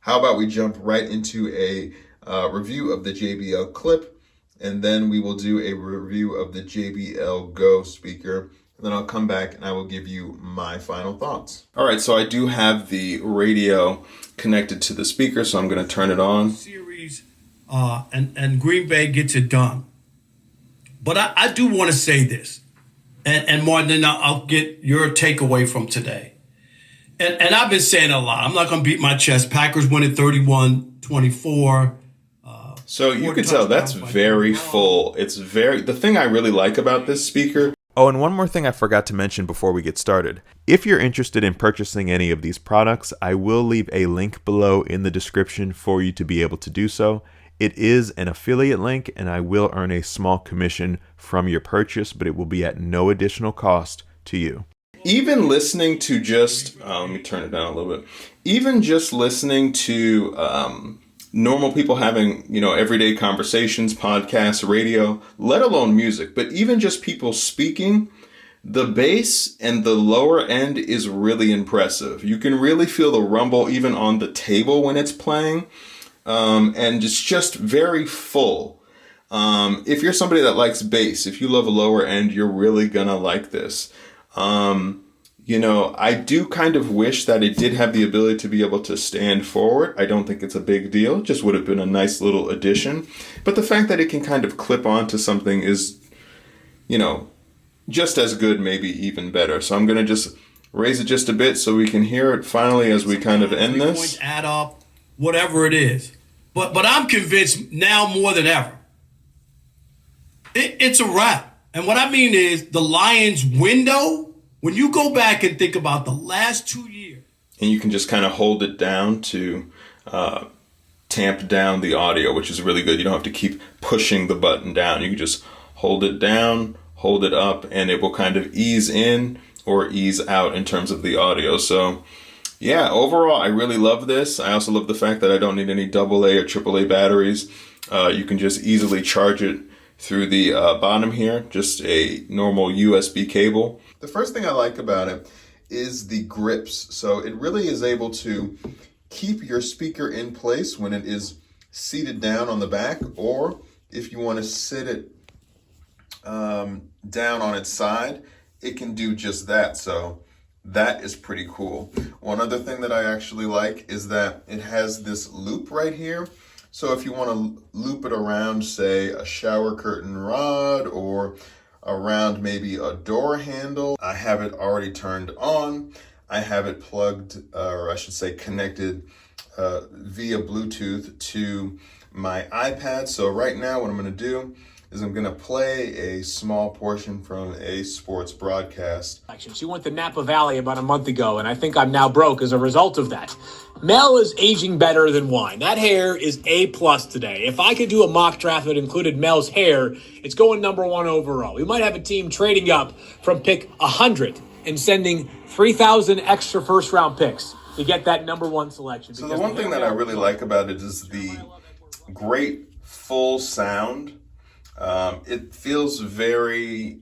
How about we jump right into a review of the JBL Clip, and then we will do a review of the JBL Go speaker. And then I'll come back and I will give you my final thoughts. All right, so I do have the radio connected to the speaker, so I'm going to turn it on. Series, and Green Bay gets it done. But I do want to say this, and Martin, then I'll get your takeaway from today. And I've been saying a lot. I'm not going to beat my chest. Packers win it 31-24. So you can tell that's very full. It's the thing I really like about this speaker. Oh, and one more thing I forgot to mention before we get started. If you're interested in purchasing any of these products, I will leave a link below in the description for you to be able to do so. It is an affiliate link, and I will earn a small commission from your purchase, but it will be at no additional cost to you. Even listening to just, let me turn it down a little bit. Even just listening to normal people having, everyday conversations, podcasts, radio, let alone music, but even just people speaking, the bass and the lower end is really impressive. You can really feel the rumble even on the table when it's playing, and it's just very full. If you're somebody that likes bass, if you love a lower end, you're really gonna like this. I do kind of wish that it did have the ability to be able to stand forward. I don't think it's a big deal. It just would have been a nice little addition. But the fact that it can kind of clip onto something is, just as good, maybe even better. So I'm going to just raise it just a bit so we can hear it finally as we kind of end this. Add up, whatever it is. But I'm convinced now more than ever. It's a wrap. And what I mean is the Lions' window, when you go back and think about the last 2 years. And you can just kind of hold it down to tamp down the audio, which is really good. You don't have to keep pushing the button down. You can just hold it down, hold it up, and it will kind of ease in or ease out in terms of the audio. So yeah, overall, I really love this. I also love the fact that I don't need any AA or AAA batteries. You can just easily charge it through the bottom here, just a normal USB cable. The first thing I like about it is the grips. So it really is able to keep your speaker in place when it is seated down on the back, or if you want to sit it down on its side, it can do just that. So that is pretty cool. One other thing that I actually like is that it has this loop right here. So if you want to loop it around, say, a shower curtain rod or around maybe a door handle, I have it already turned on. I have it plugged, or I should say connected via Bluetooth to my iPad. So right now what I'm going to do is I'm going to play a small portion from a sports broadcast. She went to Napa Valley about a month ago, and I think I'm now broke as a result of that. Mel is aging better than wine. That hair is A+ today. If I could do a mock draft that included Mel's hair, it's going number 1 overall. We might have a team trading up from pick 100 and sending 3,000 extra first-round picks to get that number 1 selection. So the one thing that I really like about it is the great full sound. It feels very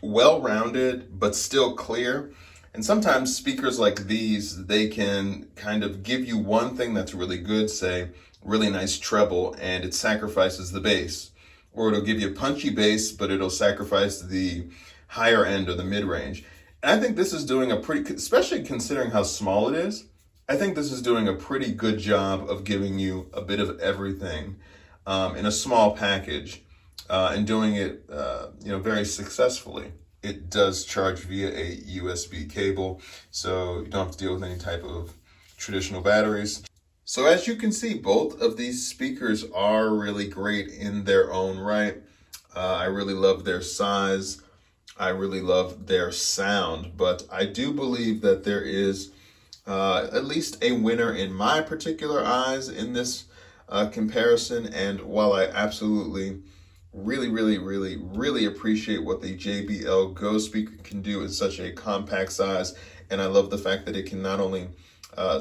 well-rounded, but still clear. And sometimes speakers like these, they can kind of give you one thing that's really good, say, really nice treble, and it sacrifices the bass. Or it'll give you a punchy bass, but it'll sacrifice the higher end or the mid-range. And I think this is doing a pretty, especially considering how small it is, I think this is doing a pretty good job of giving you a bit of everything in a small package. And doing it, very successfully. It does charge via a USB cable, so you don't have to deal with any type of traditional batteries. So as you can see, both of these speakers are really great in their own right. I really love their size. I really love their sound, but I do believe that there is at least a winner in my particular eyes in this comparison. And while I absolutely really appreciate what the JBL Go speaker can do in such a compact size, and I love the fact that it can not only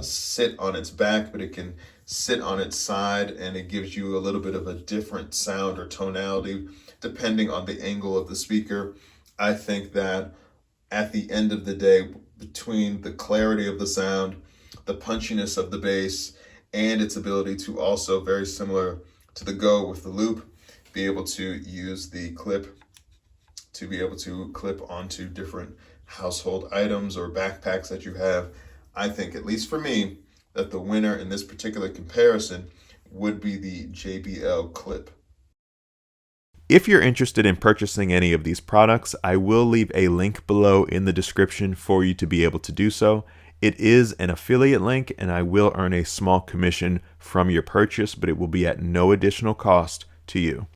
sit on its back, but it can sit on its side, and it gives you a little bit of a different sound or tonality depending on the angle of the speaker. I think that at the end of the day, between the clarity of the sound, the punchiness of the bass, and its ability to also, very similar to the Go with the loop, be able to use the clip to be able to clip onto different household items or backpacks that you have. I think, at least for me, that the winner in this particular comparison would be the JBL Clip. If you're interested in purchasing any of these products, I will leave a link below in the description for you to be able to do so. It is an affiliate link, and I will earn a small commission from your purchase, but it will be at no additional cost to you.